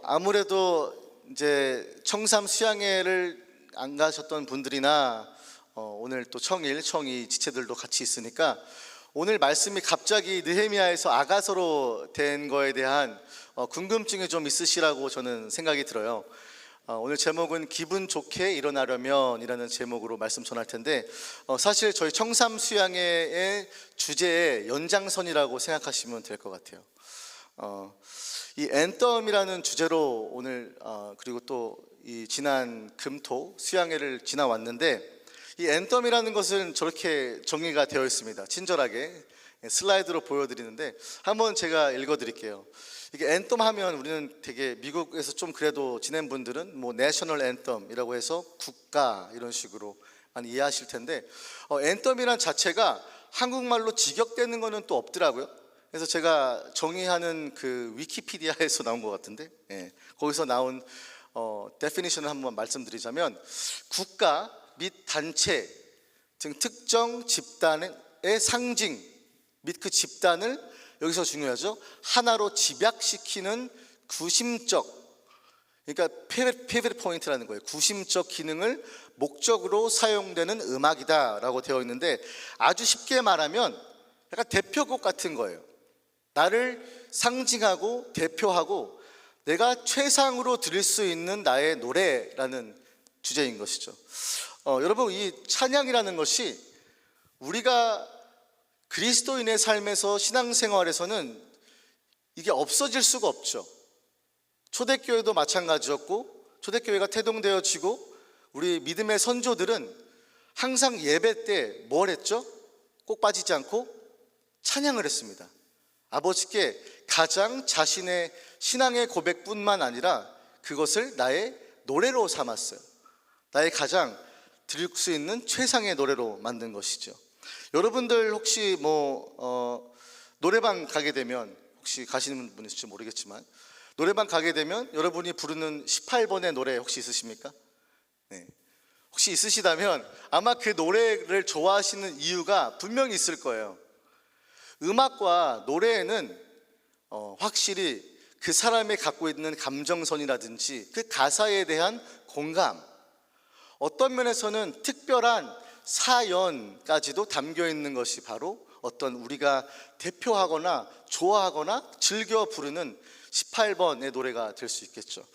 아무래도 이제 청삼 수양회를 안 가셨던 분들이나 오늘 또 청일, 청이 지체들도 같이 있으니까 오늘 말씀이 갑자기 느헤미야에서 아가서로 된 거에 대한 궁금증이 좀 있으시라고 저는 생각이 들어요. 오늘 제목은 기분 좋게 일어나려면 이라는 제목으로 말씀 전할 텐데 사실 저희 청삼 수양회의 주제의 연장선이라고 생각하시면 될 것 같아요. 이 앤썸이라는 주제로 오늘 그리고 또 이 지난 금토 수양회를 지나왔는데 이 앤썸이라는 것은 저렇게 정의가 되어 있습니다. 친절하게 슬라이드로 보여드리는데 한번 제가 읽어드릴게요. 이게 앤썸 하면 우리는 되게 미국에서 좀 그래도 지낸 분들은 뭐 내셔널 앤썸이라고 해서 국가 이런 식으로 많이 이해하실 텐데 앤썸이란 자체가 한국말로 직역되는 거는 또 없더라고요. 그래서 제가 정의하는 그 위키피디아에서 나온 것 같은데 거기서 나온 데피니션을 한번 말씀드리자면 국가 및 단체 등 특정 집단의 상징 및 그 집단을 여기서 중요하죠. 하나로 집약시키는 구심적, 그러니까 피벗 포인트라는 거예요. 구심적 기능을 목적으로 사용되는 음악이다라고 되어 있는데 아주 쉽게 말하면 약간 대표곡 같은 거예요. 나를 상징하고 대표하고 내가 최상으로 드릴 수 있는 나의 노래라는 주제인 것이죠. 여러분, 이 찬양이라는 것이 우리가 그리스도인의 삶에서 신앙생활에서는 이게 없어질 수가 없죠. 초대교회도 마찬가지였고 초대교회가 태동되어지고 우리 믿음의 선조들은 항상 예배 때 뭘 했죠? 꼭 빠지지 않고 찬양을 했습니다. 아버지께 가장 자신의 신앙의 고백뿐만 아니라 그것을 나의 노래로 삼았어요. 나의 가장 드릴 수 있는 최상의 노래로 만든 것이죠. 여러분들 혹시 노래방 가게 되면, 혹시 가시는 분 있을지 모르겠지만 노래방 가게 되면 여러분이 부르는 18번의 노래 혹시 있으십니까? 네. 혹시 있으시다면 아마 그 노래를 좋아하시는 이유가 분명히 있을 거예요. 음악과 노래에는 확실히 그 사람이 갖고 있는 감정선이라든지 그 가사에 대한 공감, 어떤 면에서는 특별한 사연까지도 담겨 있는 것이 바로 어떤 우리가 대표하거나 좋아하거나 즐겨 부르는 18번의 노래가 될 수 있겠죠.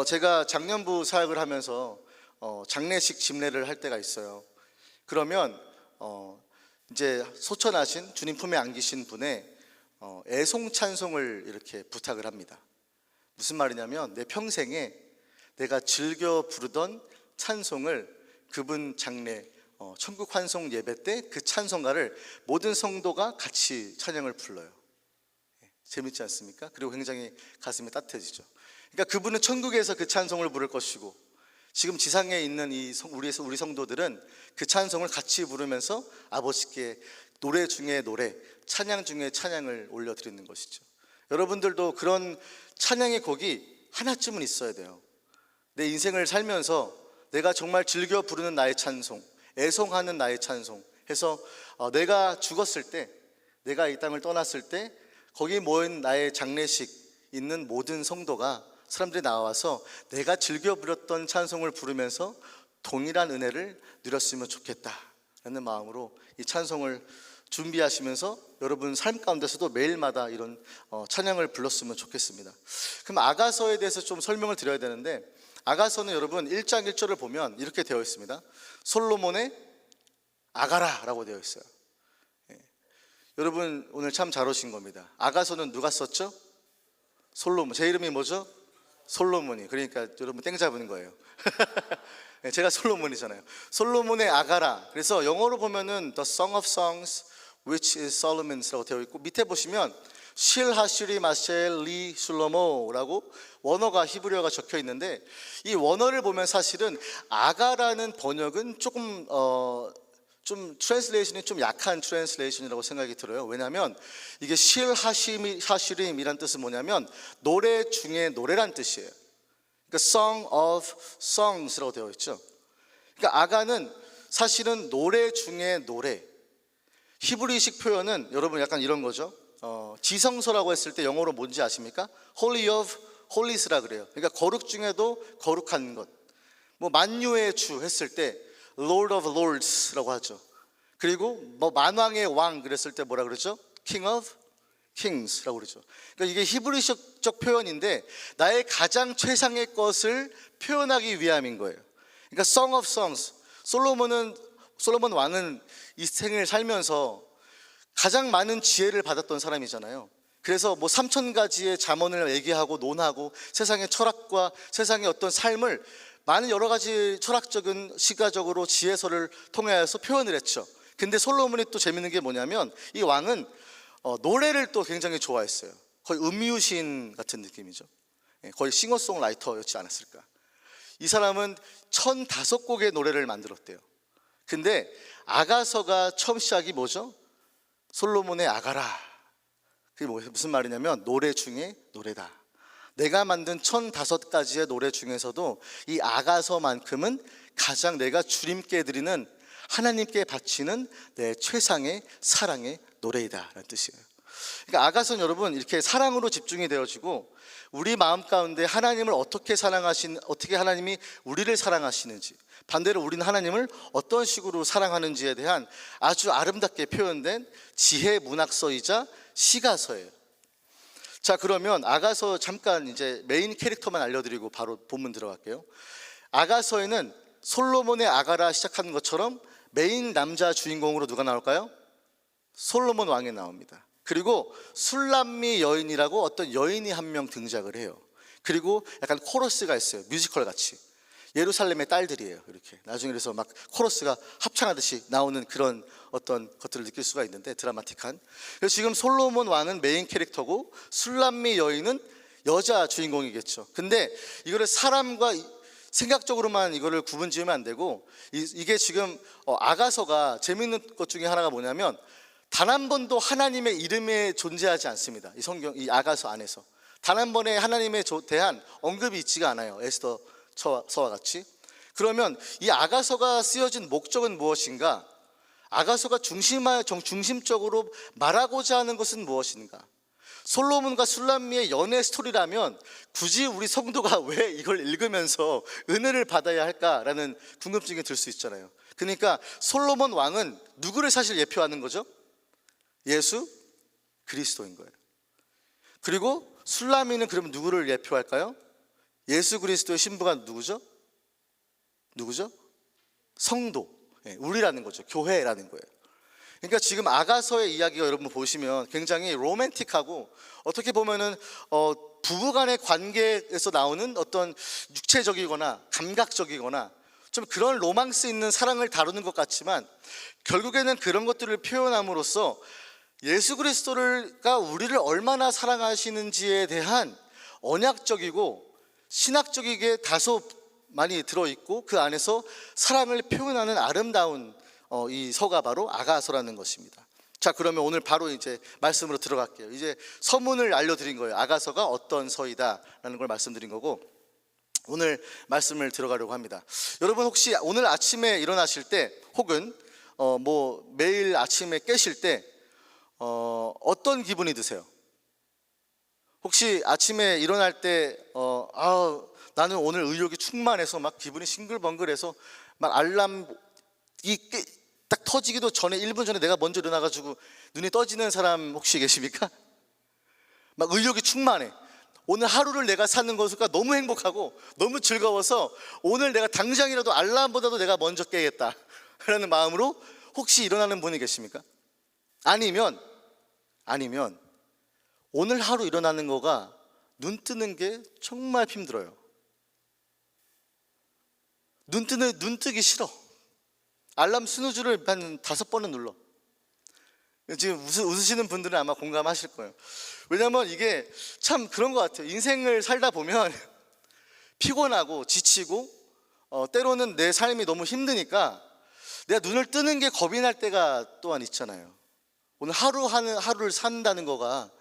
제가 장년부 사역을 하면서 장례식 집례를 할 때가 있어요. 그러면 이제 소천하신 주님 품에 안기신 분의 애송 찬송을 이렇게 부탁을 합니다. 무슨 말이냐면 내 평생에 내가 즐겨 부르던 찬송을 그분 장례 천국 환송 예배 때 그 찬송가를 모든 성도가 같이 찬양을 불러요. 재밌지 않습니까? 그리고 굉장히 가슴이 따뜻해지죠. 그러니까 그분은 천국에서 그 찬송을 부를 것이고 지금 지상에 있는 우리 성도들은 그 찬송을 같이 부르면서 아버지께 노래 중에 노래, 찬양 중에 찬양을 올려드리는 것이죠. 여러분들도 그런 찬양의 곡이 하나쯤은 있어야 돼요. 내 인생을 살면서 내가 정말 즐겨 부르는 나의 찬송, 애송하는 나의 찬송 해서 내가 죽었을 때, 내가 이 땅을 떠났을 때 거기 모인 나의 장례식 있는 모든 성도가, 사람들이 나와서 내가 즐겨 부렸던 찬송을 부르면서 동일한 은혜를 누렸으면 좋겠다라는 마음으로 이 찬송을 준비하시면서 여러분 삶 가운데서도 매일마다 이런 찬양을 불렀으면 좋겠습니다. 그럼 아가서에 대해서 좀 설명을 드려야 되는데, 아가서는 여러분 1장 1절을 보면 이렇게 되어 있습니다. 솔로몬의 아가라라고 되어 있어요. 여러분 오늘 참 잘 오신 겁니다. 아가서는 누가 썼죠? 솔로몬. 제 이름이 뭐죠? 솔로몬이. 그러니까 여러분 땡 잡은 거예요. 제가 솔로몬이잖아요. 솔로몬의 아가라. 그래서 영어로 보면은 The Song of Songs which is Solomon's 라고 되어 있고, 밑에 보시면 실 하시리 마셀 리 술로모라고 원어가 히브리어가 적혀 있는데, 이 원어를 보면 사실은 아가라는 번역은 조금 좀 트랜슬레이션이 좀 약한 트랜슬레이션이라고 생각이 들어요. 왜냐하면 이게 실 하시림이란 뜻은 뭐냐면 노래 중에 노래란 뜻이에요. 그러니까 Song of Songs라고 되어 있죠. 그러니까 아가는 사실은 노래 중에 노래. 히브리식 표현은 여러분 약간 이런 거죠. 지성소라고 했을 때 영어로 뭔지 아십니까? Holy of Holies라 그래요. 그러니까 거룩 중에도 거룩한 것. 뭐 만유의 주 했을 때 Lord of Lords라고 하죠. 그리고 뭐 만왕의 왕 그랬을 때 뭐라 그러죠? King of Kings라고 그러죠. 그러니까 이게 히브리식 표현인데 나의 가장 최상의 것을 표현하기 위함인 거예요. 그러니까 Song of Songs. 솔로몬 왕은 이 생을 살면서 가장 많은 지혜를 받았던 사람이잖아요. 그래서 뭐 3,000가지의 잠언을 얘기하고 논하고 세상의 철학과 세상의 어떤 삶을 많은 여러 가지 철학적인 시가적으로 지혜서를 통해서 표현을 했죠. 근데 솔로몬이 또 재밌는 게 뭐냐면 이 왕은 노래를 또 굉장히 좋아했어요. 거의 음유시인 같은 느낌이죠. 거의 싱어송라이터였지 않았을까. 이 사람은 1,005곡의 노래를 만들었대요. 근데 아가서가 처음 시작이 뭐죠? 솔로몬의 아가라. 그게 무슨 말이냐면 노래 중에 노래다. 내가 만든 1,005가지의 노래 중에서도 이 아가서만큼은 가장 내가 주님께 드리는, 하나님께 바치는 내 최상의 사랑의 노래이다 라는 뜻이에요. 그러니까 아가서는 여러분 이렇게 사랑으로 집중이 되어지고 우리 마음 가운데 하나님을 어떻게 하나님이 우리를 사랑하시는지, 반대로 우리는 하나님을 어떤 식으로 사랑하는지에 대한 아주 아름답게 표현된 지혜 문학서이자 시가서예요. 자, 그러면 아가서 잠깐 이제 메인 캐릭터만 알려드리고 바로 본문 들어갈게요. 아가서에는 솔로몬의 아가라 시작하는 것처럼 메인 남자 주인공으로 누가 나올까요? 솔로몬 왕이 나옵니다. 그리고 술람미 여인이라고 어떤 여인이 한 명 등장을 해요. 그리고 약간 코러스가 있어요. 뮤지컬 같이. 예루살렘의 딸들이에요. 이렇게 나중에 그래서 막 코러스가 합창하듯이 나오는 그런 어떤 것들을 느낄 수가 있는데, 드라마틱한. 그래서 지금 솔로몬 왕은 메인 캐릭터고 술람미 여인은 여자 주인공이겠죠. 근데 이거를 사람과 생각적으로만 이거를 구분 지으면 안 되고, 이게 지금 아가서가 재밌는 것 중에 하나가 뭐냐면 단 한 번도 하나님의 이름에 존재하지 않습니다. 이 성경, 이 아가서 안에서 단 한 번에 하나님에 대한 언급이 있지가 않아요. 에스더서와 같이. 그러면 이 아가서가 쓰여진 목적은 무엇인가? 아가서가 중심적으로 말하고자 하는 것은 무엇인가? 솔로몬과 술람미의 연애 스토리라면 굳이 우리 성도가 왜 이걸 읽으면서 은혜를 받아야 할까라는 궁금증이 들 수 있잖아요. 그러니까 솔로몬 왕은 누구를 사실 예표하는 거죠? 예수 그리스도인 거예요. 그리고 술람미는 그러면 누구를 예표할까요? 예수 그리스도의 신부가 누구죠? 성도, 우리라는 거죠. 교회라는 거예요. 그러니까 지금 아가서의 이야기가 여러분 보시면 굉장히 로맨틱하고, 어떻게 보면은 부부간의 관계에서 나오는 어떤 육체적이거나 감각적이거나 좀 그런 로망스 있는 사랑을 다루는 것 같지만, 결국에는 그런 것들을 표현함으로써 예수 그리스도가 우리를 얼마나 사랑하시는지에 대한 언약적이고 신학적이게 다소 많이 들어있고 그 안에서 사랑을 표현하는 아름다운 이 서가 바로 아가서라는 것입니다. 자, 그러면 오늘 바로 이제 말씀으로 들어갈게요. 이제 서문을 알려드린 거예요. 아가서가 어떤 서이다라는 걸 말씀드린 거고, 오늘 말씀을 들어가려고 합니다. 여러분 혹시 오늘 아침에 일어나실 때 혹은 뭐 매일 아침에 깨실 때 어떤 기분이 드세요? 혹시 아침에 일어날 때 나는 오늘 의욕이 충만해서 막 기분이 싱글벙글해서 막 알람이 딱 터지기도 전에 1분 전에 내가 먼저 일어나가지고 눈이 떠지는 사람 혹시 계십니까? 막 의욕이 충만해. 오늘 하루를 내가 사는 것과 너무 행복하고 너무 즐거워서 오늘 내가 당장이라도 알람보다도 내가 먼저 깨겠다 라는 마음으로 혹시 일어나는 분이 계십니까? 아니면 오늘 하루 일어나는 거가 눈 뜨는 게 정말 힘들어요. 눈 뜨기 싫어. 알람 스누즈를 한 5번은 눌러. 지금 웃으시는 분들은 아마 공감하실 거예요. 왜냐면 이게 참 그런 것 같아요. 인생을 살다 보면 피곤하고 지치고 때로는 내 삶이 너무 힘드니까 내가 눈을 뜨는 게 겁이 날 때가 또한 있잖아요. 오늘 하루를 산다는 거가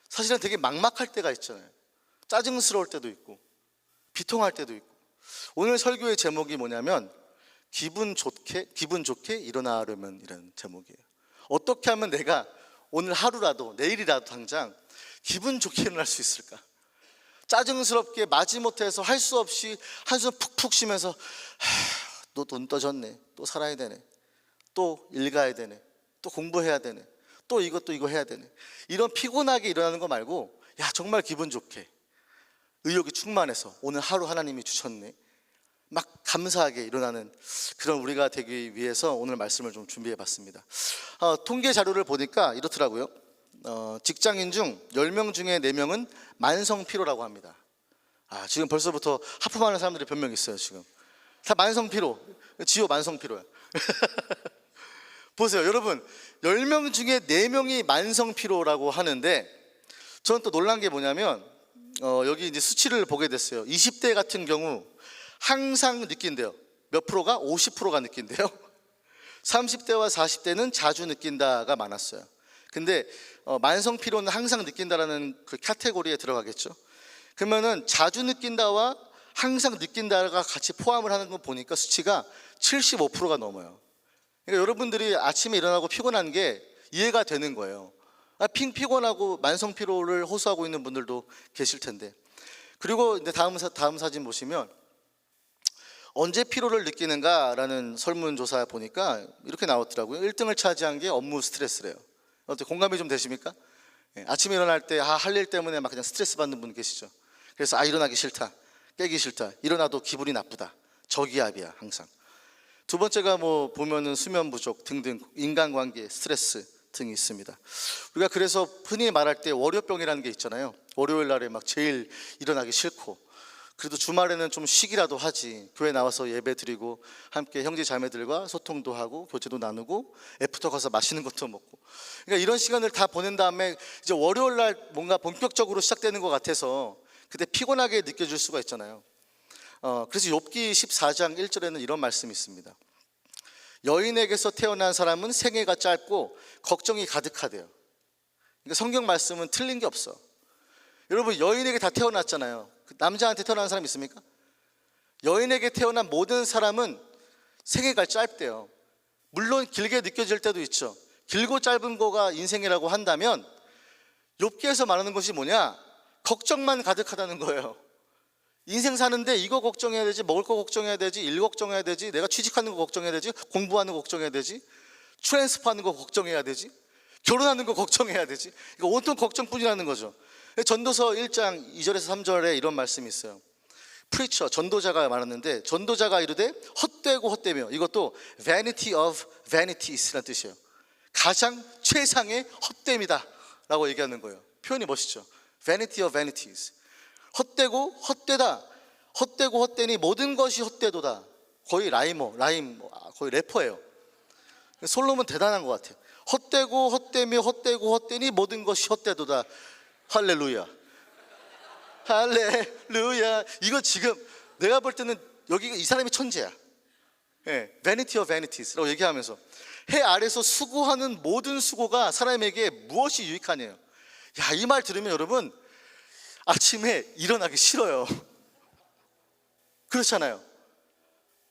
사실은 되게 막막할 때가 있잖아요. 짜증스러울 때도 있고 비통할 때도 있고. 오늘 설교의 제목이 뭐냐면 기분 좋게 일어나려면 이라는 제목이에요. 어떻게 하면 내가 오늘 하루라도, 내일이라도 당장 기분 좋게 일어날 수 있을까? 짜증스럽게 마지못해서 할 수 없이 한숨 푹푹 쉬면서 또 돈 떠졌네, 또 살아야 되네, 또 일 가야 되네, 또 공부해야 되네, 또 이거 해야 되네, 이런 피곤하게 일어나는 거 말고 야 정말 기분 좋게 의욕이 충만해서 오늘 하루 하나님이 주셨네, 막 감사하게 일어나는 그런 우리가 되기 위해서 오늘 말씀을 좀 준비해 봤습니다. 통계 자료를 보니까 이렇더라고요. 직장인 중 10명 중에 4명은 만성 피로라고 합니다. 지금 벌써부터 하품하는 사람들이 몇 명 있어요. 지금 다 만성 피로, 지호 만성 피로야. 보세요 여러분, 10명 중에 4명이 만성 피로라고 하는데, 저는 또 놀란 게 뭐냐면 여기 이제 수치를 보게 됐어요. 20대 같은 경우 항상 느낀대요. 몇 프로가? 50%가 느낀대요. 30대와 40대는 자주 느낀다가 많았어요. 근데 만성 피로는 항상 느낀다라는 그 카테고리에 들어가겠죠. 그러면은 자주 느낀다와 항상 느낀다가 같이 포함을 하는 거 보니까 수치가 75%가 넘어요. 그러니까 여러분들이 아침에 일어나고 피곤한 게 이해가 되는 거예요. 피곤하고 만성 피로를 호소하고 있는 분들도 계실 텐데. 그리고 이제 다음 사진 보시면 언제 피로를 느끼는가라는 설문조사 보니까 이렇게 나왔더라고요. 1등을 차지한 게 업무 스트레스래요. 어때, 공감이 좀 되십니까? 아침에 일어날 때 할 일 때문에 막 그냥 스트레스 받는 분 계시죠. 그래서 일어나기 싫다, 깨기 싫다, 일어나도 기분이 나쁘다, 저기압이야 항상. 두 번째가 뭐 보면은 수면 부족 등등 인간관계 스트레스 등이 있습니다. 우리가 그래서 흔히 말할 때 월요병이라는 게 있잖아요. 월요일 날에 막 제일 일어나기 싫고, 그래도 주말에는 좀 쉬기라도 하지, 교회 나와서 예배 드리고 함께 형제 자매들과 소통도 하고 교제도 나누고 애프터 가서 맛있는 것도 먹고, 그러니까 이런 시간을 다 보낸 다음에 이제 월요일 날 뭔가 본격적으로 시작되는 것 같아서 그때 피곤하게 느껴질 수가 있잖아요. 그래서 욥기 14장 1절에는 이런 말씀이 있습니다. 여인에게서 태어난 사람은 생애가 짧고 걱정이 가득하대요. 그러니까 성경 말씀은 틀린 게 없어. 여러분, 여인에게 다 태어났잖아요. 남자한테 태어난 사람 있습니까? 여인에게 태어난 모든 사람은 생애가 짧대요. 물론 길게 느껴질 때도 있죠. 길고 짧은 거가 인생이라고 한다면 욥기에서 말하는 것이 뭐냐? 걱정만 가득하다는 거예요. 인생 사는데 이거 걱정해야 되지, 먹을 거 걱정해야 되지, 일 걱정해야 되지, 내가 취직하는 거 걱정해야 되지, 공부하는 거 걱정해야 되지, 트랜스퍼하는 거 걱정해야 되지, 결혼하는 거 걱정해야 되지. 이거 온통 걱정뿐이라는 거죠. 전도서 1장 2절에서 3절에 이런 말씀이 있어요. 프리처, 전도자가 말하는데, 전도자가 이르되 헛되고 헛되며, 이것도 vanity of vanities라는 뜻이에요. 가장 최상의 헛됨이다 라고 얘기하는 거예요. 표현이 멋있죠. vanity of vanities. 헛되고 헛되다, 헛되고 헛되니 모든 것이 헛되도다. 거의 거의 래퍼예요. 솔로몬 대단한 것 같아요. 헛되고 헛되며 헛되고 헛되니 모든 것이 헛되도다. 할렐루야, 할렐루야. 이거 지금 내가 볼 때는 여기가 이 사람이 천재야. vanity of vanities라고 얘기하면서 해 아래서 수고하는 모든 수고가 사람에게 무엇이 유익하냐요. 이 말 들으면 여러분 아침에 일어나기 싫어요. 그렇잖아요.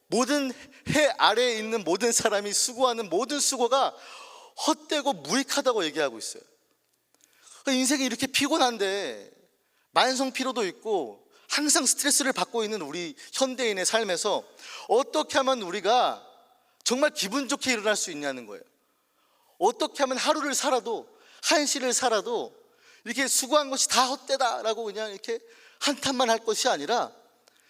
모든 해 아래에 있는 모든 사람이 수고하는 모든 수고가 헛되고 무익하다고 얘기하고 있어요. 인생이 이렇게 피곤한데, 만성 피로도 있고 항상 스트레스를 받고 있는 우리 현대인의 삶에서 어떻게 하면 우리가 정말 기분 좋게 일어날 수 있냐는 거예요. 어떻게 하면 하루를 살아도, 한시를 살아도 이렇게 수고한 것이 다 헛되다라고 그냥 이렇게 한탄만 할 것이 아니라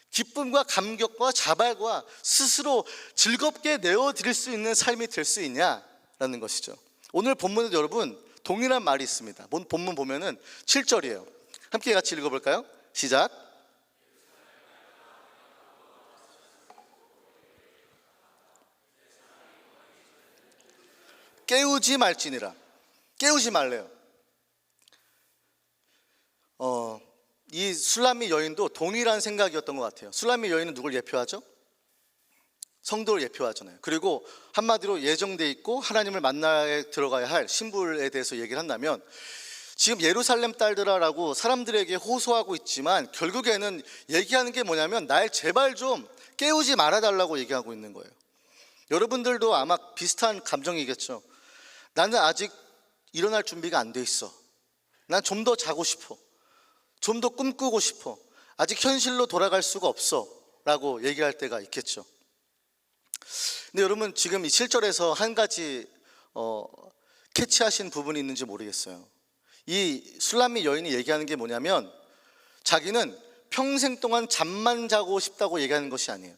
기쁨과 감격과 자발과 스스로 즐겁게 내어드릴 수 있는 삶이 될 수 있냐라는 것이죠. 오늘 본문에도 여러분 동일한 말이 있습니다. 본문 보면은 7절이에요. 함께 같이 읽어볼까요? 시작. 깨우지 말지니라. 깨우지 말래요. 이 술람미 여인도 동일한 생각이었던 것 같아요. 술람미 여인은 누굴 예표하죠? 성도를 예표하잖아요. 그리고 한마디로 예정돼 있고 하나님을 만나야 들어가야 할 신부에 대해서 얘기를 한다면, 지금 예루살렘 딸들아라고 사람들에게 호소하고 있지만 결국에는 얘기하는 게 뭐냐면 날 제발 좀 깨우지 말아달라고 얘기하고 있는 거예요. 여러분들도 아마 비슷한 감정이겠죠. 나는 아직 일어날 준비가 안 돼 있어. 난 좀 더 자고 싶어. 좀 더 꿈꾸고 싶어. 아직 현실로 돌아갈 수가 없어 라고 얘기할 때가 있겠죠. 근데 여러분, 지금 이 7절에서 한 가지 캐치하신 부분이 있는지 모르겠어요. 이 술람미 여인이 얘기하는 게 뭐냐면, 자기는 평생 동안 잠만 자고 싶다고 얘기하는 것이 아니에요.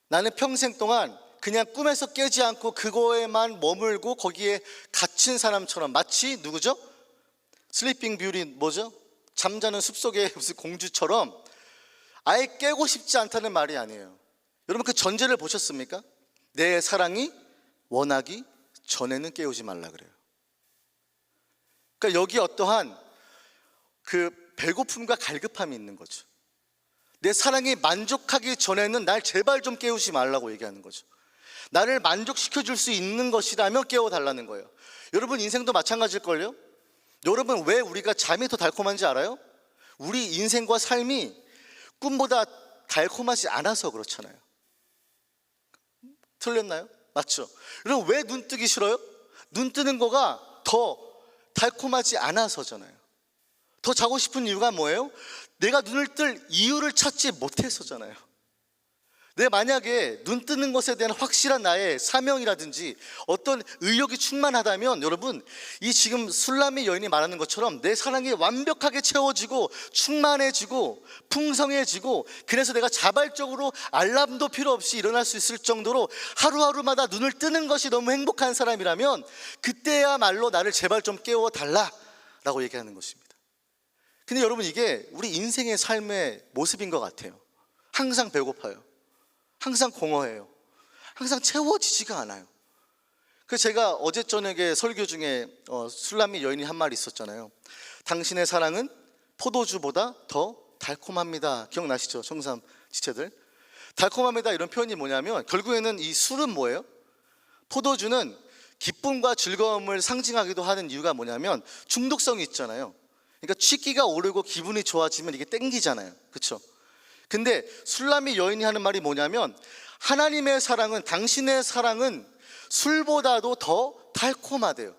나는 평생 동안 그냥 꿈에서 깨지 않고 그거에만 머물고 거기에 갇힌 사람처럼, 마치 누구죠? 슬리핑 뷰티, 뭐죠? 잠자는 숲속의 무슨 공주처럼 아예 깨고 싶지 않다는 말이 아니에요. 여러분, 그 전제를 보셨습니까? 내 사랑이 원하기 전에는 깨우지 말라 그래요. 그러니까 여기 어떠한 그 배고픔과 갈급함이 있는 거죠. 내 사랑이 만족하기 전에는 날 제발 좀 깨우지 말라고 얘기하는 거죠. 나를 만족시켜 줄 수 있는 것이라면 깨워달라는 거예요. 여러분, 인생도 마찬가지일걸요? 여러분, 왜 우리가 잠이 더 달콤한지 알아요? 우리 인생과 삶이 꿈보다 달콤하지 않아서 그렇잖아요. 틀렸나요? 맞죠? 여러분, 왜 눈 뜨기 싫어요? 눈 뜨는 거가 더 달콤하지 않아서잖아요. 더 자고 싶은 이유가 뭐예요? 내가 눈을 뜰 이유를 찾지 못해서잖아요. 내 만약에 눈 뜨는 것에 대한 확실한 나의 사명이라든지 어떤 의욕이 충만하다면, 여러분, 이 지금 술람미 여인이 말하는 것처럼 내 사랑이 완벽하게 채워지고 충만해지고 풍성해지고, 그래서 내가 자발적으로 알람도 필요 없이 일어날 수 있을 정도로 하루하루마다 눈을 뜨는 것이 너무 행복한 사람이라면, 그때야말로 나를 제발 좀 깨워달라라고 얘기하는 것입니다. 근데 여러분, 이게 우리 인생의 삶의 모습인 것 같아요. 항상 배고파요. 항상 공허해요. 항상 채워지지가 않아요. 그래서 제가 어제 저녁에 설교 중에 술람미 여인이 한 말이 있었잖아요. 당신의 사랑은 포도주보다 더 달콤합니다. 기억나시죠? 청삼 지체들. 달콤합니다, 이런 표현이 뭐냐면, 결국에는 이 술은 뭐예요? 포도주는 기쁨과 즐거움을 상징하기도 하는 이유가 뭐냐면, 중독성이 있잖아요. 그러니까 취기가 오르고 기분이 좋아지면 이게 땡기잖아요. 그렇죠? 근데 술람미 여인이 하는 말이 뭐냐면, 하나님의 사랑은, 당신의 사랑은 술보다도 더 달콤하대요.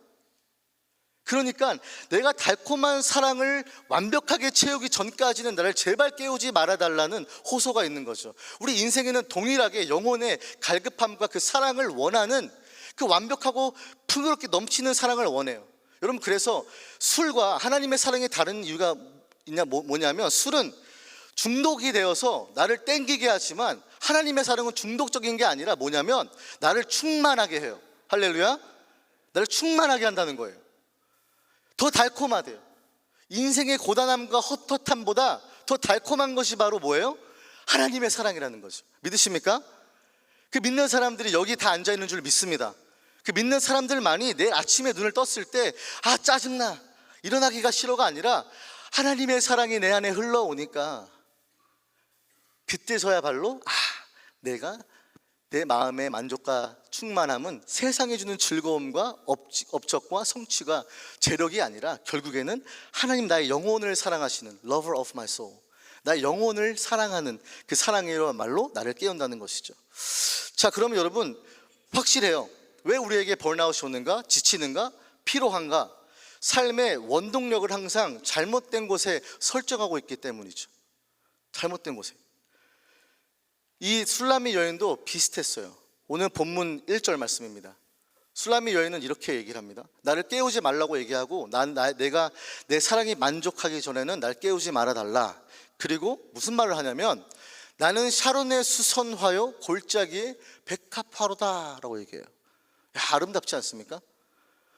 그러니까 내가 달콤한 사랑을 완벽하게 채우기 전까지는 나를 제발 깨우지 말아달라는 호소가 있는 거죠. 우리 인생에는 동일하게 영혼의 갈급함과 그 사랑을 원하는, 그 완벽하고 풍요롭게 넘치는 사랑을 원해요. 여러분, 그래서 술과 하나님의 사랑이 다른 이유가 뭐냐면, 술은 중독이 되어서 나를 땡기게 하지만, 하나님의 사랑은 중독적인 게 아니라 뭐냐면, 나를 충만하게 해요. 할렐루야. 나를 충만하게 한다는 거예요. 더 달콤하대요. 인생의 고단함과 헛헛함보다 더 달콤한 것이 바로 뭐예요? 하나님의 사랑이라는 거죠. 믿으십니까? 그 믿는 사람들이 여기 다 앉아있는 줄 믿습니다. 그 믿는 사람들만이 내일 아침에 눈을 떴을 때, 아 짜증나, 일어나기가 싫어가 아니라, 하나님의 사랑이 내 안에 흘러오니까 그때서야 발로 내가 내 마음의 만족과 충만함은 세상에 주는 즐거움과 업적과 성취가 재력이 아니라, 결국에는 하나님, 나의 영혼을 사랑하시는 lover of my soul, 나의 영혼을 사랑하는 그 사랑이야말로 나를 깨운다는 것이죠. 자, 그러면 여러분, 확실해요. 왜 우리에게 번아웃이 오는가? 지치는가? 피로한가? 삶의 원동력을 항상 잘못된 곳에 설정하고 있기 때문이죠. 잘못된 곳에. 이 술람미 여인도 비슷했어요. 오늘 본문 1절 말씀입니다. 술람미 여인은 이렇게 얘기를 합니다. 나를 깨우지 말라고 얘기하고, 내가 내 사랑이 만족하기 전에는 날 깨우지 말아달라. 그리고 무슨 말을 하냐면, 나는 샤론의 수선화요 골짜기의 백합화로다 라고 얘기해요. 야, 아름답지 않습니까?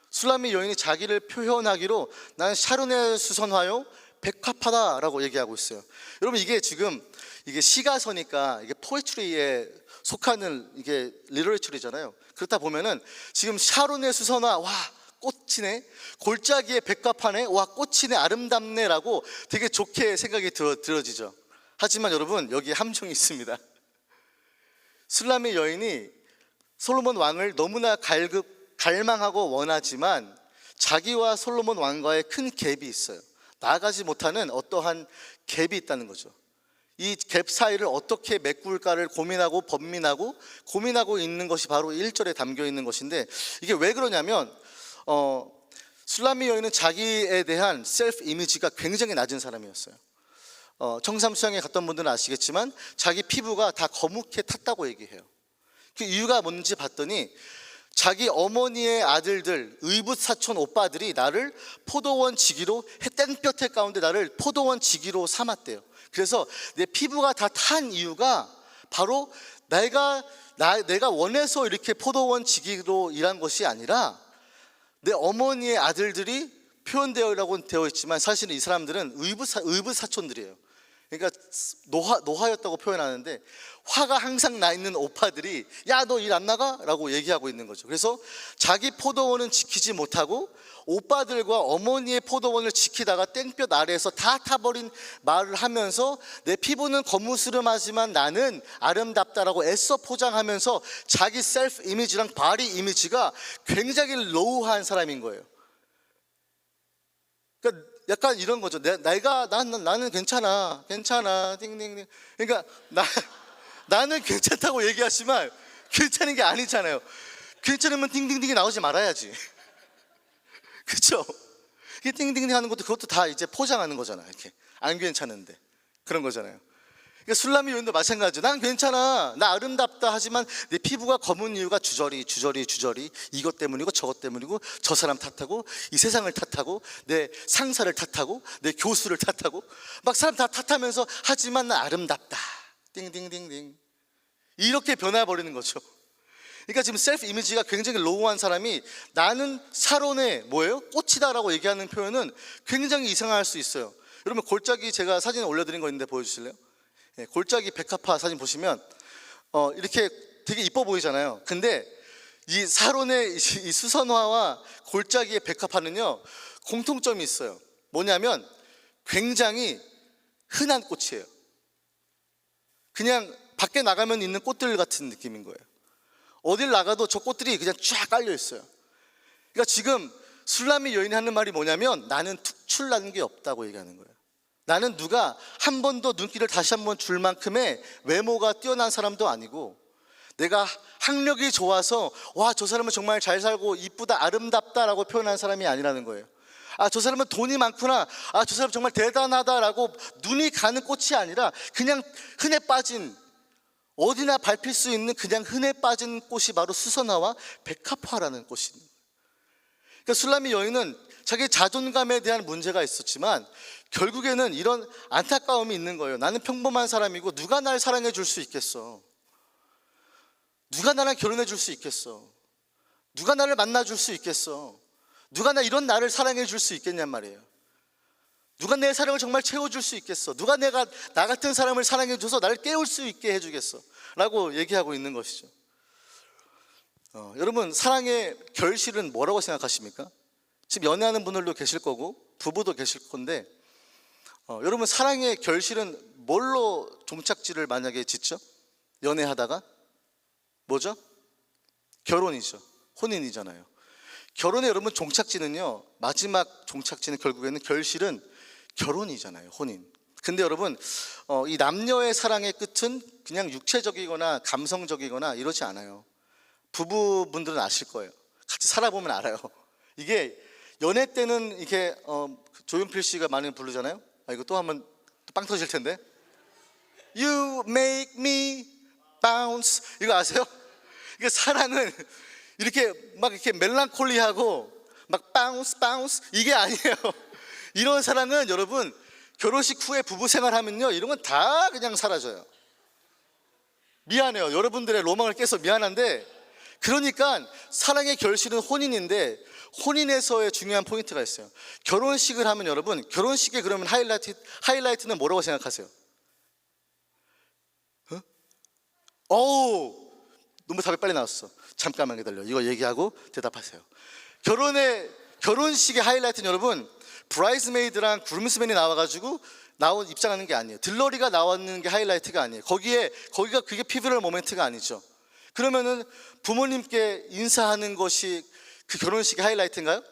술람미 여인이 자기를 표현하기로, 나는 샤론의 수선화요 백합화다 라고 얘기하고 있어요. 여러분, 이게 지금 이게 시가서니까 이게 포에트리에 속하는 이게 리터레처잖아요. 그렇다 보면은 지금 샤론의 수선화, 와 꽃이네, 골짜기의 백합화네, 와 꽃이네, 아름답네 라고 되게 좋게 생각이 들어지죠. 하지만 여러분, 여기 함정이 있습니다. 술람미 여인이 솔로몬 왕을 너무나 갈망하고 원하지만, 자기와 솔로몬 왕과의 큰 갭이 있어요. 나아가지 못하는 어떠한 갭이 있다는 거죠. 이 갭 사이를 어떻게 메꿀까를 고민하고 번민하고 고민하고 있는 것이 바로 1절에 담겨 있는 것인데, 이게 왜 그러냐면, 술라미 여인은 자기에 대한 셀프 이미지가 굉장히 낮은 사람이었어요. 청삼 수양에 갔던 분들은 아시겠지만 자기 피부가 다 거뭇게 탔다고 얘기해요. 그 이유가 뭔지 봤더니 자기 어머니의 아들들, 의붓 사촌 오빠들이 나를 포도원 지기로, 땡볕의 가운데 나를 포도원 지기로 삼았대요. 그래서 내 피부가 다 탄 이유가 바로 내가 원해서 이렇게 포도원 지기로 일한 것이 아니라 내 어머니의 아들들이 표현되어라고 되어 있지만 사실은 이 사람들은 의붓 사촌들이에요. 그러니까 노화였다고 표현하는데 화가 항상 나 있는 오빠들이 야, 너 일 안 나가? 라고 얘기하고 있는 거죠. 그래서 자기 포도원은 지키지 못하고 오빠들과 어머니의 포도원을 지키다가 땡볕 아래에서 다 타버린 말을 하면서 내 피부는 거무스름하지만 나는 아름답다라고 애써 포장하면서 자기 셀프 이미지랑 바디 이미지가 굉장히 로우한 사람인 거예요. 그러니까 약간 이런 거죠. 나는 괜찮아, 띵띵띵. 그러니까 나는 괜찮다고 얘기하지만 괜찮은 게 아니잖아요. 괜찮으면 띵띵띵이 나오지 말아야지. 그렇죠? 이게 띵띵띵 하는 것도 그것도 다 이제 포장하는 거잖아요. 이렇게 안 괜찮은데 그런 거잖아요. 그러니까 술라미 여인도 마찬가지죠. 난 괜찮아, 나 아름답다 하지만 내 피부가 검은 이유가 주저리 이것 때문이고 저것 때문이고 저 사람 탓하고 이 세상을 탓하고 내 상사를 탓하고 내 교수를 탓하고 막 사람 다 탓하면서 하지만 나 아름답다 띵띵띵띵 이렇게 변해버리는 거죠. 그러니까 지금 셀프 이미지가 굉장히 로우한 사람이 나는 사론의 뭐예요? 꽃이다라고 얘기하는 표현은 굉장히 이상할 수 있어요. 여러분 골짜기 제가 사진 올려드린 거 있는데 보여주실래요? 네, 골짜기 백합화 사진 보시면 이렇게 되게 이뻐 보이잖아요. 근데 이 사론의 이 수선화와 골짜기의 백합화는요 공통점이 있어요. 뭐냐면 굉장히 흔한 꽃이에요. 그냥 밖에 나가면 있는 꽃들 같은 느낌인 거예요. 어딜 나가도 저 꽃들이 그냥 쫙 깔려 있어요. 그러니까 지금 술라미 여인이 하는 말이 뭐냐면 나는 특출난 게 없다고 얘기하는 거예요. 나는 누가 한 번 더 눈길을 다시 한번 줄 만큼의 외모가 뛰어난 사람도 아니고 내가 학력이 좋아서 와, 저 사람은 정말 잘 살고 이쁘다 아름답다라고 표현한 사람이 아니라는 거예요. 아, 저 사람은 돈이 많구나, 아, 저 사람 정말 대단하다라고 눈이 가는 꽃이 아니라 그냥 흔해 빠진, 어디나 밟힐 수 있는 그냥 흔해 빠진 꽃이 바로 수선화와 백합화라는 꽃입니다. 그러니까 술라미 여인은 자기 자존감에 대한 문제가 있었지만 결국에는 이런 안타까움이 있는 거예요. 나는 평범한 사람이고 누가 날 사랑해 줄 수 있겠어? 누가 나랑 결혼해 줄 수 있겠어? 누가 나를 만나 줄 수 있겠어? 누가 이런 나를 사랑해 줄 수 있겠냔 말이에요. 누가 내 사랑을 정말 채워줄 수 있겠어? 누가 나 같은 사람을 사랑해 줘서 나를 깨울 수 있게 해주겠어? 라고 얘기하고 있는 것이죠. 여러분 사랑의 결실은 뭐라고 생각하십니까? 지금 연애하는 분들도 계실 거고 부부도 계실 건데 여러분 사랑의 결실은 뭘로 종착지를 만약에 짓죠? 연애하다가 뭐죠? 결혼이죠. 혼인이잖아요. 결혼의 여러분 종착지는요, 마지막 종착지는 결국에는 결실은 결혼이잖아요. 혼인. 근데 여러분 이 남녀의 사랑의 끝은 그냥 육체적이거나 감성적이거나 이러지 않아요. 부부분들은 아실 거예요. 같이 살아보면 알아요. 이게 연애 때는 이렇게 조용필 씨가 많이 부르잖아요. 이거 또 한번 빵 터질 텐데 You make me bounce, 이거 아세요? 이게 사랑은 이렇게 막 이렇게 멜랑콜리하고 막 bounce 이게 아니에요. 이런 사랑은 여러분 결혼식 후에 부부 생활하면요 이런 건 다 그냥 사라져요. 미안해요. 여러분들의 로망을 깨서 미안한데, 그러니까 사랑의 결실은 혼인인데 혼인에서의 중요한 포인트가 있어요. 결혼식을 하면 여러분, 결혼식에 그러면 하이라이트는 뭐라고 생각하세요? 어우, 너무 답이 빨리 나왔어. 잠깐만 기다려. 이거 얘기하고 대답하세요. 결혼식의 하이라이트는 여러분, 브라이즈메이드랑 그룸스맨이 나와가지고 입장하는 게 아니에요. 들러리가 나왔는 게 하이라이트가 아니에요. 거기가 그게 피브럴 모멘트가 아니죠. 그러면은 부모님께 인사하는 것이 그 결혼식의 하이라이트인가요?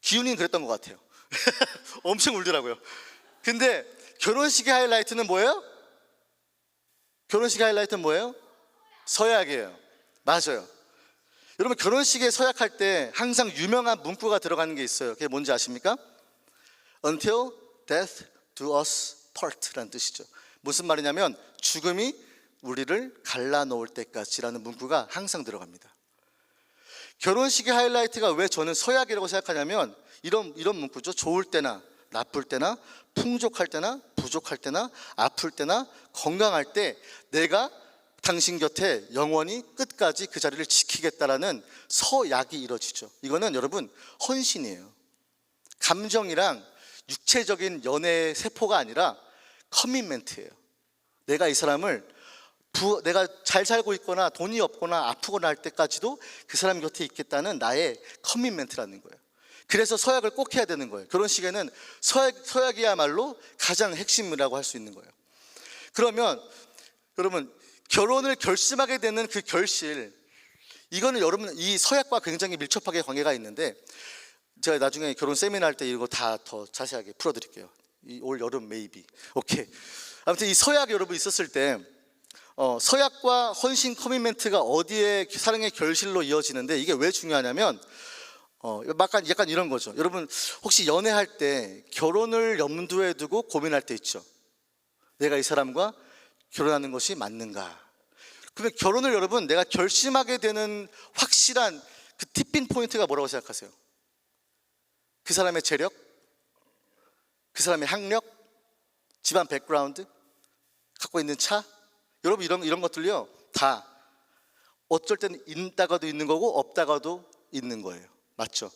기훈이는 그랬던 것 같아요. 엄청 울더라고요. 근데 결혼식의 하이라이트는 뭐예요? 결혼식의 하이라이트는 뭐예요? 서약이에요. 맞아요. 여러분 결혼식에 서약할 때 항상 유명한 문구가 들어가는 게 있어요. 그게 뭔지 아십니까? Until death do us part라는 뜻이죠. 무슨 말이냐면 죽음이 우리를 갈라놓을 때까지라는 문구가 항상 들어갑니다. 결혼식의 하이라이트가 왜 저는 서약이라고 생각하냐면 이런 문구죠. 좋을 때나 나쁠 때나 풍족할 때나 부족할 때나 아플 때나 건강할 때 내가 당신 곁에 영원히 끝까지 그 자리를 지키겠다라는 서약이 이루어지죠. 이거는 여러분 헌신이에요. 감정이랑 육체적인 연애의 세포가 아니라 커미트멘트예요. 내가 이 사람을 내가 잘 살고 있거나 돈이 없거나 아프거나 할 때까지도 그 사람 곁에 있겠다는 나의 커미트멘트라는 거예요. 그래서 서약을 꼭 해야 되는 거예요. 결혼식에는 서약이야말로 가장 핵심이라고 할 수 있는 거예요. 그러면 여러분 결혼을 결심하게 되는 그 결실, 이거는 여러분 이 서약과 굉장히 밀접하게 관계가 있는데 제가 나중에 결혼 세미나 할 때 이거 다 더 자세하게 풀어드릴게요. 올 여름 메이비. 오케이. 아무튼 이 서약 여러분 있었을 때 서약과 헌신 커미트멘트가 어디에 사랑의 결실로 이어지는데 이게 왜 중요하냐면 약간 이런 거죠. 여러분 혹시 연애할 때 결혼을 염두에 두고 고민할 때 있죠. 내가 이 사람과 결혼하는 것이 맞는가? 그러면 결혼을 여러분 내가 결심하게 되는 확실한 그 티핑 포인트가 뭐라고 생각하세요? 그 사람의 재력? 그 사람의 학력? 집안 백그라운드? 갖고 있는 차? 여러분 이런 것들요 다 어쩔 때는 있다가도 있는 거고 없다가도 있는 거예요. 맞죠?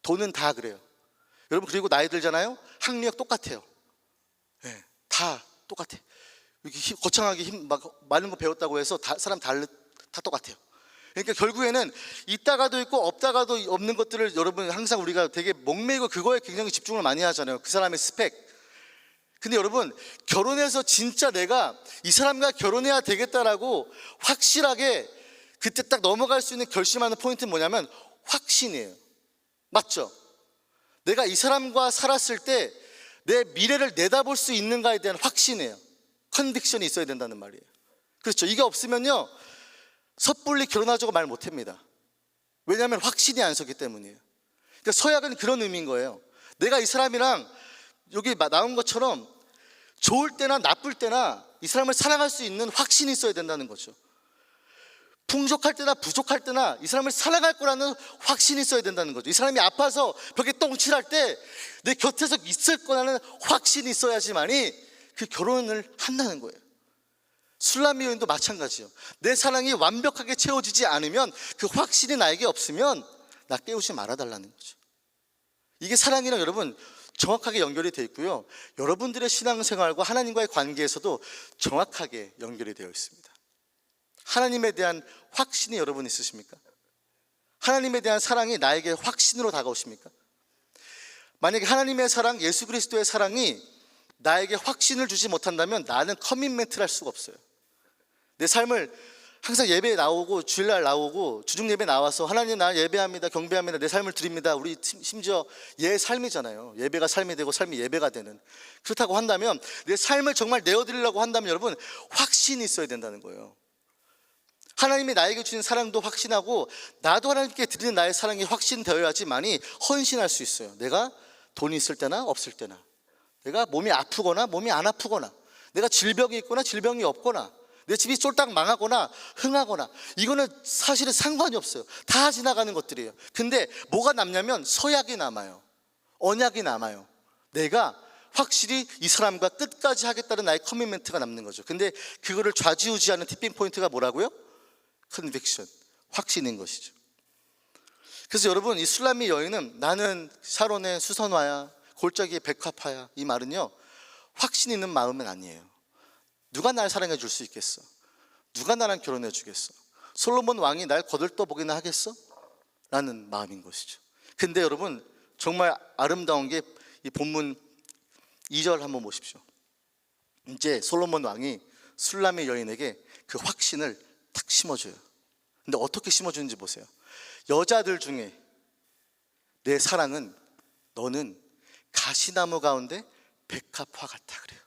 돈은 다 그래요. 여러분 그리고 나이 들잖아요. 학력 똑같아요. 네, 다 똑같아요. 이렇게 거창하게 막 많은 거 배웠다고 해서 사람 다 똑같아요. 그러니까 결국에는 있다가도 있고 없다가도 없는 것들을 여러분 항상 우리가 되게 목매고 그거에 굉장히 집중을 많이 하잖아요. 그 사람의 스펙. 근데 여러분 결혼해서 진짜 내가 이 사람과 결혼해야 되겠다라고 확실하게 그때 딱 넘어갈 수 있는 결심하는 포인트는 뭐냐면 확신이에요. 맞죠? 내가 이 사람과 살았을 때 내 미래를 내다볼 수 있는가에 대한 확신이에요. 컨빅션이 있어야 된다는 말이에요. 그렇죠? 이게 없으면요 섣불리 결혼하자고 말 못합니다. 왜냐하면 확신이 안 서기 때문이에요. 그러니까 서약은 그런 의미인 거예요. 내가 이 사람이랑 여기 나온 것처럼 좋을 때나 나쁠 때나 이 사람을 사랑할 수 있는 확신이 있어야 된다는 거죠. 풍족할 때나 부족할 때나 이 사람을 사랑할 거라는 확신이 있어야 된다는 거죠. 이 사람이 아파서 벽에 똥칠할 때 내 곁에서 있을 거라는 확신이 있어야지만이 그 결혼을 한다는 거예요. 술람미 여인도 마찬가지예요. 내 사랑이 완벽하게 채워지지 않으면 그 확신이 나에게 없으면 나 깨우지 말아달라는 거죠. 이게 사랑이랑 여러분 정확하게 연결이 되어 있고요. 여러분들의 신앙생활과 하나님과의 관계에서도 정확하게 연결이 되어 있습니다. 하나님에 대한 확신이 여러분 있으십니까? 하나님에 대한 사랑이 나에게 확신으로 다가오십니까? 만약에 하나님의 사랑, 예수 그리스도의 사랑이 나에게 확신을 주지 못한다면 나는 커밋멘트를 할 수가 없어요. 내 삶을 항상 예배에 나오고 주일날 나오고 주중 예배 나와서 하나님 나 예배합니다, 경배합니다, 내 삶을 드립니다. 우리 심지어 삶이잖아요. 예배가 삶이 되고 삶이 예배가 되는. 그렇다고 한다면 내 삶을 정말 내어드리려고 한다면 여러분 확신이 있어야 된다는 거예요. 하나님이 나에게 주신 사랑도 확신하고 나도 하나님께 드리는 나의 사랑이 확신되어야지만이 헌신할 수 있어요. 내가 돈이 있을 때나 없을 때나, 내가 몸이 아프거나 몸이 안 아프거나, 내가 질병이 있거나 질병이 없거나, 내 집이 쫄딱 망하거나 흥하거나, 이거는 사실은 상관이 없어요. 다 지나가는 것들이에요. 근데 뭐가 남냐면 서약이 남아요. 언약이 남아요. 내가 확실히 이 사람과 끝까지 하겠다는 나의 커미트멘트가 남는 거죠. 근데 그거를 좌지우지하는 티핑 포인트가 뭐라고요? 컨빅션, 확신인 것이죠. 그래서 여러분 이 술람미 여인은 나는 샤론의 수선화야, 골짜기의 백합화야, 이 말은요 확신 있는 마음은 아니에요. 누가 날 사랑해 줄 수 있겠어? 누가 나랑 결혼해 주겠어? 솔로몬 왕이 날 거들떠보기나 하겠어? 라는 마음인 것이죠. 근데 여러분 정말 아름다운 게 이 본문 2절 한번 보십시오. 이제 솔로몬 왕이 술람미 여인에게 그 확신을 탁 심어줘요. 근데 어떻게 심어주는지 보세요. 여자들 중에 내 사랑은 너는 가시나무 가운데 백합화 같아 그래요.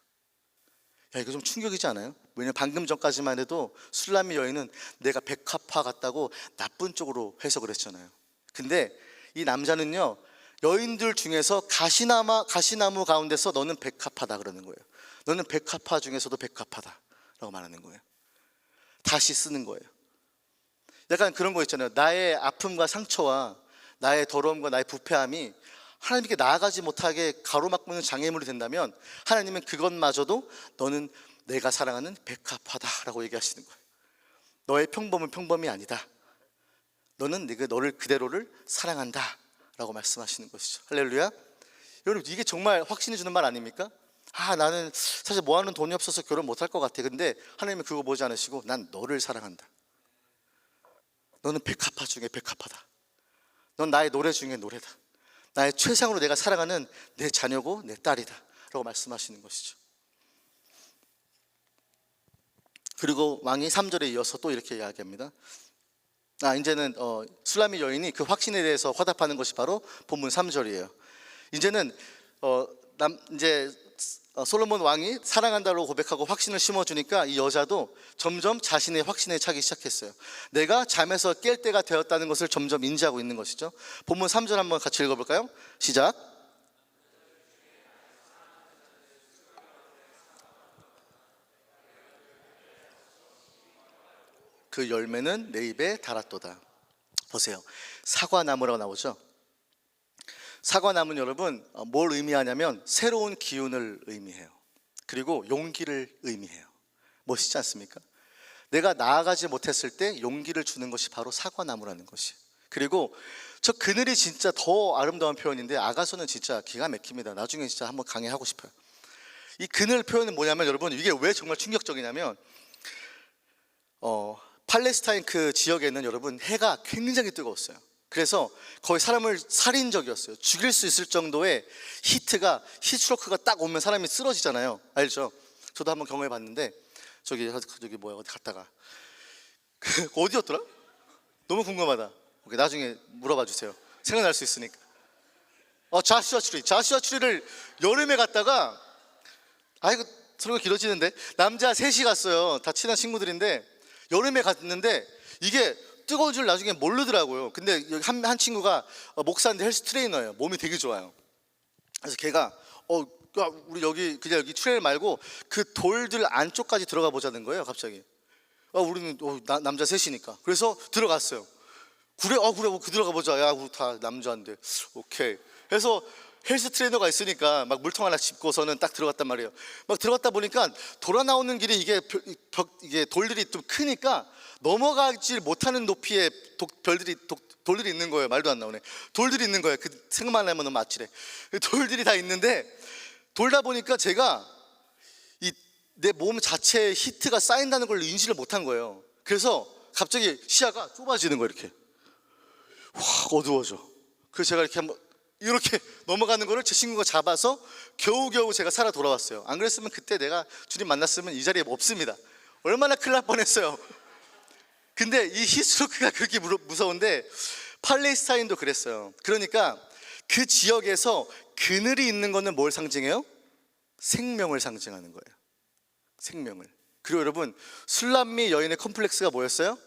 야, 이거 좀 충격이지 않아요? 왜냐면 방금 전까지만 해도 술람미 여인은 내가 백합화 같다고 나쁜 쪽으로 해석을 했잖아요. 근데 이 남자는요, 여인들 중에서 가시나무 가운데서 너는 백합화다 그러는 거예요. 너는 백합화 중에서도 백합화다 라고 말하는 거예요. 다시 쓰는 거예요. 약간 그런 거 있잖아요. 나의 아픔과 상처와 나의 더러움과 나의 부패함이 하나님께 나아가지 못하게 가로막는 장애물이 된다면 하나님은 그것마저도 너는 내가 사랑하는 백합화다라고 얘기하시는 거예요. 너의 평범은 평범이 아니다. 너는 너를 그대로를 사랑한다 라고 말씀하시는 것이죠. 할렐루야. 여러분, 이게 정말 확신이 주는 말 아닙니까? 나는 사실 모아놓은 돈이 없어서 결혼 못할 것 같아. 근데 하나님은 그거 보지 않으시고 난 너를 사랑한다. 너는 백합화 중에 백합화다. 넌 나의 노래 중에 노래다. 나의 최상으로 내가 사랑하는 내 자녀고 내 딸이다 라고 말씀하시는 것이죠. 그리고 왕이 3절에 이어서 또 이렇게 이야기합니다. 이제는 술람미 여인이 그 확신에 대해서 화답하는 것이 바로 본문 3절이에요. 이제는 솔로몬 왕이 사랑한다고 고백하고 확신을 심어주니까 이 여자도 점점 자신의 확신에 차기 시작했어요. 내가 잠에서 깰 때가 되었다는 것을 점점 인지하고 있는 것이죠. 본문 3절 한번 같이 읽어볼까요? 시작. 그 열매는 내 입에 달았도다. 보세요. 사과나무라고 나오죠. 사과나무는 여러분 뭘 의미하냐면 새로운 기운을 의미해요. 그리고 용기를 의미해요. 멋있지 않습니까? 내가 나아가지 못했을 때 용기를 주는 것이 바로 사과나무라는 것이. 그리고 저 그늘이 진짜 더 아름다운 표현인데 아가서는 진짜 기가 막힙니다. 나중에 진짜 한번 강의하고 싶어요. 이 그늘 표현은 뭐냐면 여러분, 이게 왜 정말 충격적이냐면 팔레스타인 그 지역에는 여러분 해가 굉장히 뜨거웠어요. 그래서 거의 사람을 살인적이었어요. 죽일 수 있을 정도의 히트로크가 딱 오면 사람이 쓰러지잖아요. 알죠? 저도 한번 경험해 봤는데 저기 어디 갔다가 어디였더라? 너무 궁금하다. 나중에 물어봐 주세요. 생각날 수 있으니까. 자슈아 추리를 여름에 갔다가 이거 설명 길어지는데 남자 셋이 갔어요. 다 친한 친구들인데 여름에 갔는데 이게 뜨거운 줄 나중에 모르더라고요. 근데 한 친구가 목사인데 헬스 트레이너예요. 몸이 되게 좋아요. 그래서 걔가 우리 여기 그냥 여기 트레일 말고 그 돌들 안쪽까지 들어가 보자는 거예요. 갑자기 우리는 남자 셋이니까. 그래서 들어갔어요. 그래 들어가 보자. 야, 우리 다 남자인데 오케이. 그래서 헬스 트레이너가 있으니까 막 물통 하나 짚고서는 딱 들어갔단 말이에요. 막 들어갔다 보니까 돌아 나오는 길이 이게 돌들이 좀 크니까 넘어가지 못하는 높이의 돌들이 있는 거예요. 말도 안 나오네. 돌들이 있는 거예요. 그 생각만 하면 너무 아찔해. 돌들이 다 있는데 돌다 보니까 제가 내 몸 자체에 히트가 쌓인다는 걸 인지를 못한 거예요. 그래서 갑자기 시야가 좁아지는 거예요. 이렇게 어두워져. 그래서 제가 이렇게 넘어가는 거를 제 친구가 잡아서 겨우겨우 제가 살아 돌아왔어요. 안 그랬으면 그때 내가 주님 만났으면 이 자리에 없습니다. 얼마나 큰일 날 뻔했어요. 근데 이 히스로크가 그렇게 무서운데 팔레스타인도 그랬어요. 그러니까 그 지역에서 그늘이 있는 거는 뭘 상징해요? 생명을 상징하는 거예요. 생명을. 그리고 여러분, 술람미 여인의 컴플렉스가 뭐였어요?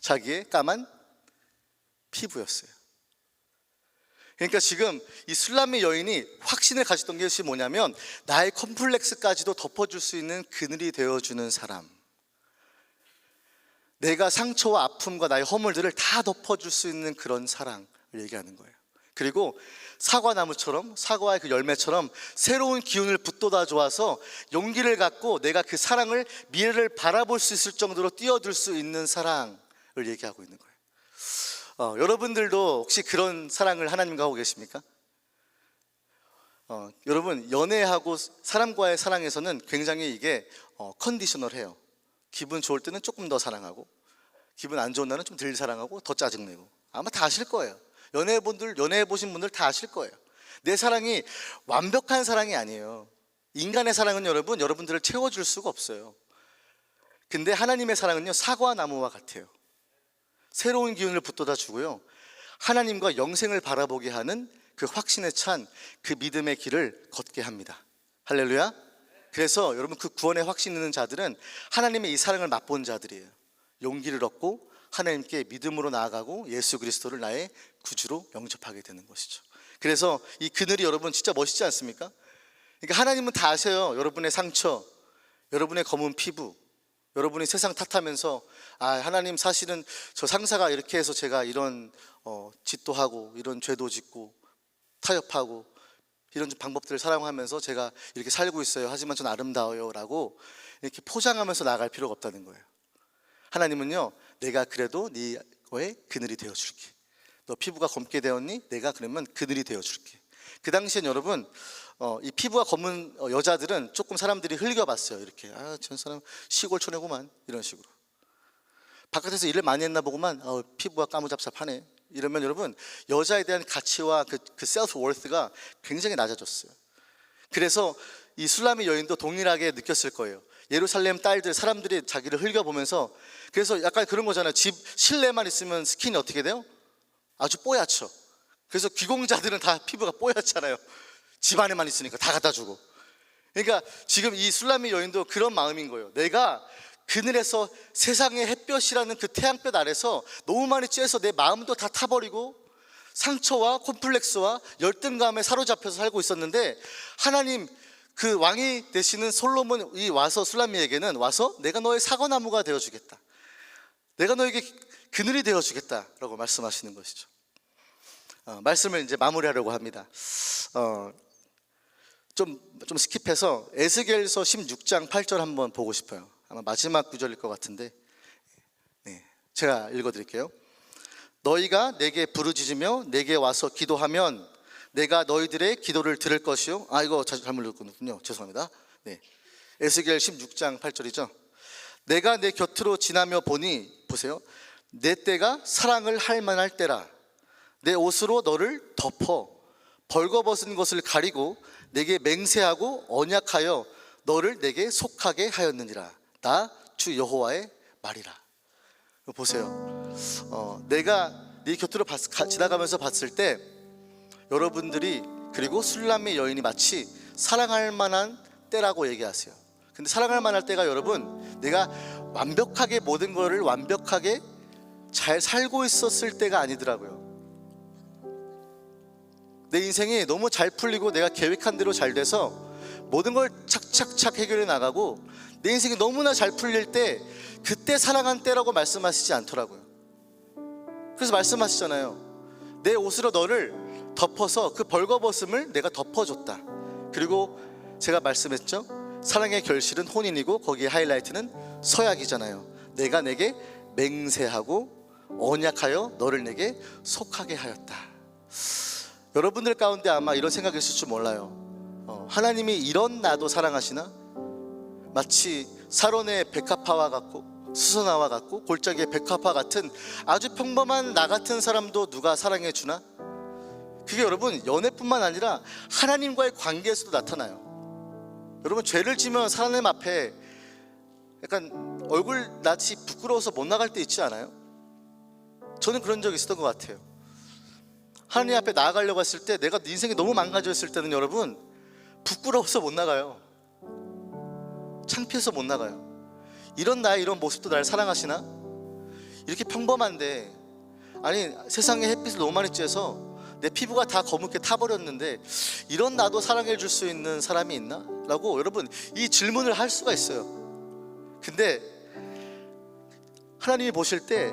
자기의 까만 피부였어요. 그러니까 지금 이 술람미 여인이 확신을 가졌던 것이 뭐냐면 나의 컴플렉스까지도 덮어줄 수 있는 그늘이 되어주는 사람, 내가 상처와 아픔과 나의 허물들을 다 덮어줄 수 있는 그런 사랑을 얘기하는 거예요. 그리고 사과나무처럼, 사과의 그 열매처럼 새로운 기운을 붙돋아 줘서 용기를 갖고 내가 그 사랑을, 미래를 바라볼 수 있을 정도로 뛰어들 수 있는 사랑을 얘기하고 있는 거예요. 여러분들도 혹시 그런 사랑을 하나님과 하고 계십니까? 여러분, 연애하고 사람과의 사랑에서는 굉장히 이게 컨디셔널해요. 기분 좋을 때는 조금 더 사랑하고, 기분 안 좋은 날은 좀 덜 사랑하고, 더 짜증내고. 아마 다 아실 거예요. 연애해 보신 분들 다 아실 거예요. 내 사랑이 완벽한 사랑이 아니에요. 인간의 사랑은 여러분들을 채워줄 수가 없어요. 근데 하나님의 사랑은요, 사과나무와 같아요. 새로운 기운을 붙돋아 주고요, 하나님과 영생을 바라보게 하는 그 확신에 찬 그 믿음의 길을 걷게 합니다. 할렐루야. 그래서 여러분 그 구원에 확신 있는 자들은 하나님의 이 사랑을 맛본 자들이에요. 용기를 얻고 하나님께 믿음으로 나아가고 예수 그리스도를 나의 구주로 영접하게 되는 것이죠. 그래서 이 그늘이 여러분 진짜 멋있지 않습니까? 그러니까 하나님은 다 아셔요. 여러분의 상처, 여러분의 검은 피부, 여러분이 세상 탓하면서 하나님 사실은 저 상사가 이렇게 해서 제가 이런 짓도 하고 이런 죄도 짓고 타협하고 이런 방법들을 사용하면서 제가 이렇게 살고 있어요. 하지만 전 아름다워요 라고 이렇게 포장하면서 나아갈 필요가 없다는 거예요. 하나님은요, 내가 그래도 너의 그늘이 되어줄게. 너 피부가 검게 되었니? 내가 그러면 그늘이 되어줄게. 그 당시엔 여러분 이 피부가 검은 여자들은 조금 사람들이 흘겨봤어요. 이렇게 저 사람 시골 처녀구만 이런 식으로. 바깥에서 일을 많이 했나 보구만. 피부가 까무잡잡하네. 이러면 여러분 여자에 대한 가치와 그 셀프 워스가 굉장히 낮아졌어요. 그래서 이 술람의 여인도 동일하게 느꼈을 거예요. 예루살렘 딸들 사람들이 자기를 흘겨보면서, 그래서 약간 그런 거잖아요. 집 실내만 있으면 스킨이 어떻게 돼요? 아주 뽀얗죠. 그래서 귀공자들은 다 피부가 뽀얗잖아요. 집 안에만 있으니까 다 갖다 주고. 그러니까 지금 이 술람의 여인도 그런 마음인 거예요. 내가 그늘에서 세상의 햇볕이라는 그 태양볕 아래서 너무 많이 쬐서 내 마음도 다 타버리고 상처와 콤플렉스와 열등감에 사로잡혀서 살고 있었는데, 하나님 그 왕이 되시는 솔로몬이 와서 술람이에게는 와서 내가 너의 사과나무가 되어주겠다, 내가 너에게 그늘이 되어주겠다라고 말씀하시는 것이죠. 말씀을 이제 마무리하려고 합니다. 좀 스킵해서 에스겔서 16장 8절 한번 보고 싶어요. 아마 마지막 구절일 것 같은데, 제가 읽어드릴게요. 너희가 내게 부르짖으며 내게 와서 기도하면 내가 너희들의 기도를 들을 것이요. 이거 잘못 읽었군요. 죄송합니다. 에스겔 16장 8절이죠. 내가 내 곁으로 지나며 보니, 보세요, 내 때가 사랑을 할 만할 때라. 내 옷으로 너를 덮어 벌거벗은 것을 가리고 내게 맹세하고 언약하여 너를 내게 속하게 하였느니라. 나 주 여호와의 말이라. 보세요. 내가 네 곁으로 지나가면서 봤을 때 여러분들이, 그리고 술람의 여인이 마치 사랑할 만한 때라고 얘기하세요. 근데 사랑할 만할 때가 여러분, 내가 완벽하게 모든 거를 완벽하게 잘 살고 있었을 때가 아니더라고요. 내 인생이 너무 잘 풀리고 내가 계획한 대로 잘 돼서 모든 걸 착착착 해결해 나가고 내 인생이 너무나 잘 풀릴 때, 그때 사랑한 때라고 말씀하시지 않더라고요. 그래서 말씀하시잖아요. 내 옷으로 너를 덮어서 그 벌거벗음을 내가 덮어줬다. 그리고 제가 말씀했죠. 사랑의 결실은 혼인이고 거기에 하이라이트는 서약이잖아요. 내가 내게 맹세하고 언약하여 너를 내게 속하게 하였다. 여러분들 가운데 아마 이런 생각이 있을 줄 몰라요. 하나님이 이런 나도 사랑하시나? 마치 사론의 백합화와 같고 수선화와 같고 골짜기의 백합화 같은 아주 평범한 나 같은 사람도 누가 사랑해 주나? 그게 여러분 연애뿐만 아니라 하나님과의 관계에서도 나타나요. 여러분 죄를 지면 하나님 앞에 약간 얼굴낯이 부끄러워서 못 나갈 때 있지 않아요? 저는 그런 적이 있었던 것 같아요. 하나님 앞에 나아가려고 했을 때, 내가 인생이 너무 망가져 있을 때는 여러분 부끄러워서 못 나가요. 창피해서 못 나가요. 이런 나의 이런 모습도 나를 사랑하시나? 이렇게 평범한데, 아니 세상에 햇빛을 너무 많이 쬐서 내 피부가 다 거뭇게 타버렸는데 이런 나도 사랑해 줄 수 있는 사람이 있나? 라고 여러분 이 질문을 할 수가 있어요. 근데 하나님이 보실 때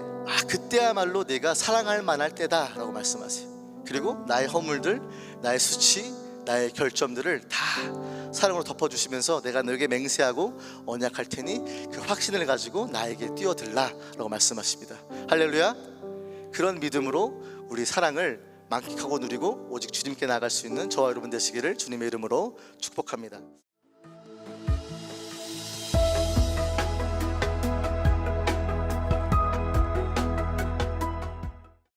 그때야말로 내가 사랑할 만할 때다 라고 말씀하세요. 그리고 나의 허물들, 나의 수치, 나의 결점들을 다 사랑으로 덮어주시면서 내가 너에게 맹세하고 언약할 테니 그 확신을 가지고 나에게 뛰어들라 라고 말씀하십니다. 할렐루야. 그런 믿음으로 우리 사랑을 만끽하고 누리고 오직 주님께 나아갈 수 있는 저와 여러분 되시기를 주님의 이름으로 축복합니다.